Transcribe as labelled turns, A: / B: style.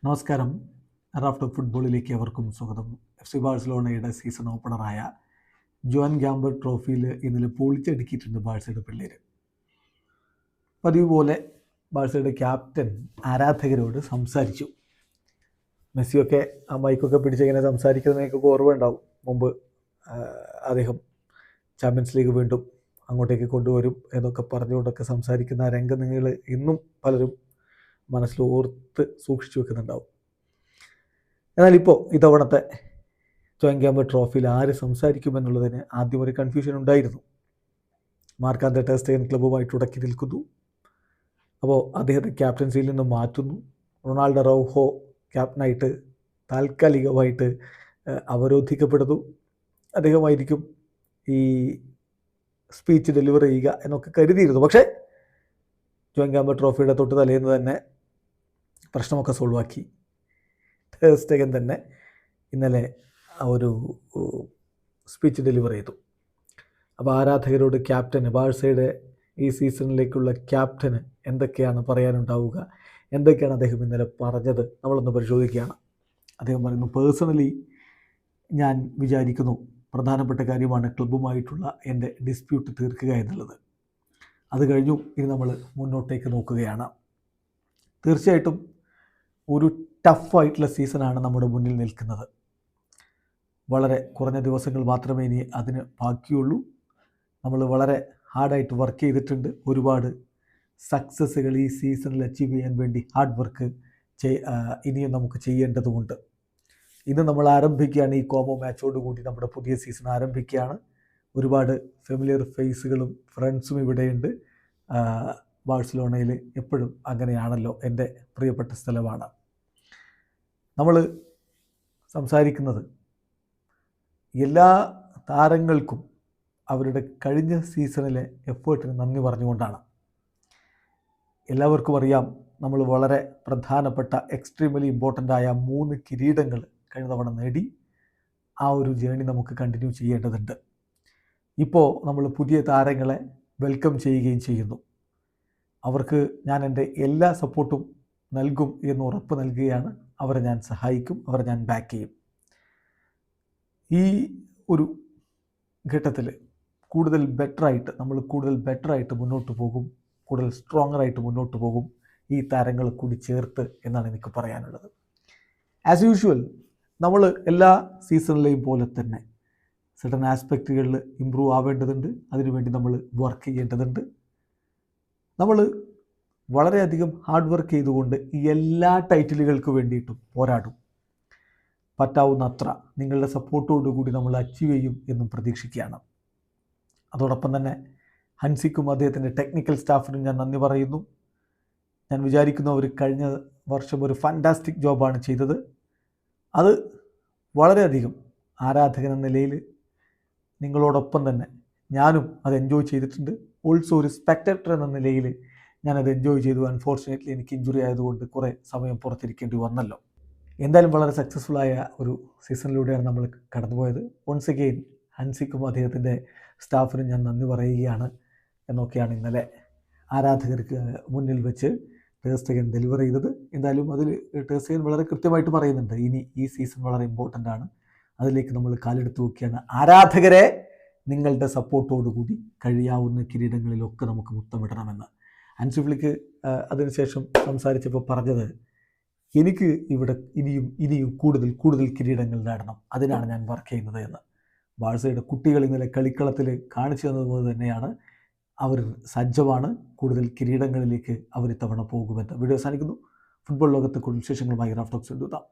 A: നമസ്കാരം. റാഫ്റ്റർ ഫുട്ബോളിലേക്ക് അവർക്കും സ്വാഗതം. FC ബാഴ്സലോണയുടെ സീസൺ ഓപ്പണറായ ജോൻ ഗാംബർ ട്രോഫിയിൽ ഇന്നലെ പൊളിച്ചടുക്കിയിട്ടുണ്ട് ബാഴ്സയുടെ പിള്ളേർ. പതിവ് പോലെ ബാഴ്സയുടെ ക്യാപ്റ്റൻ ആരാധകരോട് സംസാരിച്ചു. മെസ്സിയൊക്കെ ആ മൈക്കൊക്കെ പിടിച്ചിങ്ങനെ സംസാരിക്കുന്നതിനൊക്കെ ഓർമ്മയുണ്ടാവും. മുമ്പ് അദ്ദേഹം ചാമ്പ്യൻസ് ലീഗ് വീണ്ടും അങ്ങോട്ടേക്ക് കൊണ്ടുവരും എന്നൊക്കെ പറഞ്ഞുകൊണ്ടൊക്കെ സംസാരിക്കുന്ന ആ രംഗം നിങ്ങൾ ഇന്നും പലരും മനസ്സിൽ ഓർത്ത് സൂക്ഷിച്ചു വെക്കുന്നുണ്ടാവും. എന്നാൽ ഇപ്പോൾ ഇത്തവണത്തെ ജോൻ ഗാംബർ ട്രോഫിയിൽ ആര് സംസാരിക്കുമെന്നുള്ളതിന് ആദ്യം ഒരു കൺഫ്യൂഷൻ ഉണ്ടായിരുന്നു. മാർക്ക് ആന്ദ്രെ ടെർ സ്റ്റെഗൻ ക്ലബ്ബുമായിട്ട് ഉടക്കി നിൽക്കുന്നു. അപ്പോൾ അദ്ദേഹത്തെ ക്യാപ്റ്റൻസിയിൽ നിന്ന് മാറ്റുന്നു. റൊണാൾഡോ റൗഹോ ക്യാപ്റ്റനായിട്ട് താൽക്കാലികമായിട്ട് അവരോധിക്കപ്പെടുന്നു. അദ്ദേഹമായിരിക്കും ഈ സ്പീച്ച് ഡെലിവർ ചെയ്യുക എന്നൊക്കെ കരുതിയിരുന്നു. പക്ഷേ ജോൻ ഗാംബർ ട്രോഫിയുടെ തൊട്ട് തലേന്ന് തന്നെ പ്രശ്നമൊക്കെ സോൾവ് ആക്കി. ടെർ സ്റ്റെഗൻ തന്നെ ഇന്നലെ ആ ഒരു സ്പീച്ച് ഡെലിവർ ചെയ്തു. അപ്പോൾ ആരാധകരോട് ക്യാപ്റ്റന്, ബാഴ്സയുടെ ഈ സീസണിലേക്കുള്ള ക്യാപ്റ്റന് എന്തൊക്കെയാണ് പറയാനുണ്ടാവുക, എന്തൊക്കെയാണ് അദ്ദേഹം ഇന്നലെ പറഞ്ഞത്, നമ്മളൊന്ന് പരിശോധിക്കുകയാണ്. അദ്ദേഹം പറയുന്നു, പേഴ്സണലി ഞാൻ വിചാരിക്കുന്നു പ്രധാനപ്പെട്ട കാര്യമാണ് ക്ലബ്ബുമായിട്ടുള്ള എൻ്റെ ഡിസ്പ്യൂട്ട് തീർക്കുക എന്നുള്ളത്. അത് കഴിഞ്ഞു ഇനി നമ്മൾ മുന്നോട്ടേക്ക് നോക്കുകയാണ്. തീർച്ചയായിട്ടും ഒരു ടഫായിട്ടുള്ള സീസണാണ് നമ്മുടെ മുന്നിൽ നിൽക്കുന്നത്. വളരെ കുറഞ്ഞ ദിവസങ്ങൾ മാത്രമേ ഇനി അതിന് ബാക്കിയുള്ളൂ. നമ്മൾ വളരെ ഹാർഡായിട്ട് വർക്ക് ചെയ്തിട്ടുണ്ട്. ഒരുപാട് സക്സസ്സുകൾ ഈ സീസണിൽ അച്ചീവ് ചെയ്യാൻ വേണ്ടി ഹാർഡ് വർക്ക് ഇനിയും നമുക്ക് ചെയ്യേണ്ടതുണ്ട്. ഇന്ന് നമ്മൾ ആരംഭിക്കുകയാണ്. ഈ കോമോ മാച്ചോടുകൂടി നമ്മുടെ പുതിയ സീസൺ ആരംഭിക്കുകയാണ്. ഒരുപാട് ഫെമിലിയർ ഫേസുകളും ഫ്രണ്ട്സും ഇവിടെയുണ്ട്. ബാഴ്സലോണയിൽ എപ്പോഴും അങ്ങനെയാണല്ലോ, എൻ്റെ പ്രിയപ്പെട്ട സ്ഥലമാണ്. നമ്മൾ സംസാരിക്കുന്നത് എല്ലാ താരങ്ങൾക്കും അവരുടെ കഴിഞ്ഞ സീസണിലെ എഫേർട്ടിന് നന്ദി പറഞ്ഞുകൊണ്ടാണ്. എല്ലാവർക്കും അറിയാം, നമ്മൾ വളരെ പ്രധാനപ്പെട്ട എക്സ്ട്രീമലി ഇമ്പോർട്ടൻ്റ് ആയ 3 കിരീടങ്ങൾ കഴിഞ്ഞ തവണ നേടി. ആ ഒരു ജേണി നമുക്ക് കണ്ടിന്യൂ ചെയ്യേണ്ടതുണ്ട്. ഇപ്പോൾ നമ്മൾ പുതിയ താരങ്ങളെ വെൽക്കം ചെയ്യുകയും ചെയ്യുന്നു. അവർക്ക് ഞാൻ എൻ്റെ എല്ലാ സപ്പോർട്ടും നൽകും എന്ന് ഉറപ്പ് നൽകുകയാണ്. അവരെ ഞാൻ സഹായിക്കും, അവരെ ഞാൻ ബാക്ക് ചെയ്യും. ഈ ഒരു ഘട്ടത്തിൽ കൂടുതൽ ബെറ്ററായിട്ട് മുന്നോട്ട് പോകും, കൂടുതൽ സ്ട്രോങ്ങറായിട്ട് മുന്നോട്ട് പോകും ഈ താരങ്ങൾ കൂടി ചേർത്ത് എന്നാണ് എനിക്ക് പറയാനുള്ളത്. ആസ് യൂഷ്വൽ നമ്മൾ എല്ലാ സീസണിലെയും പോലെ തന്നെ സർട്ടൻ ആസ്പെക്റ്റുകളിൽ ഇമ്പ്രൂവ് ആവേണ്ടതുണ്ട്. അതിനുവേണ്ടി നമ്മൾ വർക്ക് ചെയ്യേണ്ടതുണ്ട്. നമ്മൾ വളരെയധികം ഹാർഡ് വർക്ക് ചെയ്തുകൊണ്ട് എല്ലാ ടൈറ്റിലുകൾക്ക് വേണ്ടിയിട്ടും പോരാടും. പറ്റാവുന്ന അത്ര നിങ്ങളുടെ സപ്പോർട്ടോടുകൂടി നമ്മൾ അച്ചീവ് ചെയ്യും എന്നും പ്രതീക്ഷിക്കുകയാണ്. അതോടൊപ്പം തന്നെ ഹൻസിക്കും അദ്ദേഹത്തിൻ്റെ ടെക്നിക്കൽ സ്റ്റാഫിനും ഞാൻ നന്ദി പറയുന്നു. ഞാൻ വിചാരിക്കുന്നു അവർ കഴിഞ്ഞ വർഷം ഒരു ഫാൻറ്റാസ്റ്റിക് ജോബാണ് ചെയ്തത്. അത് വളരെയധികം ആരാധകൻ എന്ന നിലയിൽ നിങ്ങളോടൊപ്പം തന്നെ ഞാനും അത് എൻജോയ് ചെയ്തിട്ടുണ്ട്. ഓൾസോ ഒരു സ്പെക്ടേറ്റർ എന്ന നിലയിൽ ഞാനത് എൻജോയ് ചെയ്തു. അൺഫോർച്ചുനേറ്റ്ലി എനിക്ക് ഇഞ്ചുറി ആയതുകൊണ്ട് കുറേ സമയം പുറത്തിരിക്കേണ്ടി വന്നല്ലോ. എന്തായാലും വളരെ സക്സസ്ഫുള്ളായ ഒരു സീസണിലൂടെയാണ് നമ്മൾ കടന്നുപോയത്. വൺസ് അഗെയിൻ ഹൻസിക്കും അദ്ദേഹത്തിൻ്റെ സ്റ്റാഫിനും ഞാൻ നന്ദി പറയുകയാണ് എന്നൊക്കെയാണ് ഇന്നലെ ആരാധകർക്ക് മുന്നിൽ വെച്ച് ടെർ സ്റ്റെഗൻ ഡെലിവർ ചെയ്തത്. എന്തായാലും അതിൽ ടെർ സ്റ്റെഗൻ വളരെ കൃത്യമായിട്ട് പറയുന്നുണ്ട്, ഇനി ഈ സീസൺ വളരെ ഇമ്പോർട്ടൻ്റ് ആണ്, അതിലേക്ക് നമ്മൾ കാലെടുത്ത് നോക്കിയാണ്. ആരാധകരെ നിങ്ങളുടെ സപ്പോർട്ടോടുകൂടി കഴിയാവുന്ന കിരീടങ്ങളിലൊക്കെ നമുക്ക് മുത്തമിടണമെന്ന് ഹാൻസി ഫ്ലിക്ക് അതിനുശേഷം സംസാരിച്ചപ്പോൾ പറഞ്ഞത്, എനിക്ക് ഇവിടെ ഇനിയും കൂടുതൽ കിരീടങ്ങൾ നേടണം, അതിനാണ് ഞാൻ വർക്ക് ചെയ്യുന്നത് എന്ന്. ബാഴ്സയുടെ കുട്ടികൾ ഇന്നലെ കളിക്കളത്തിൽ കാണിച്ചു തന്നതുപോലെ തന്നെയാണ് അവർ സജ്ജമാണ്. കൂടുതൽ കിരീടങ്ങളിലേക്ക് അവർ ഇത്തവണ പോകുമെന്ന്. വീഡിയോ അവസാനിക്കുന്നു. ഫുട്ബോൾ ലോകത്തെ കൂടുതൽ വിശേഷങ്ങളുമായി റാഫ് ടോക്സ് എഴുതാം.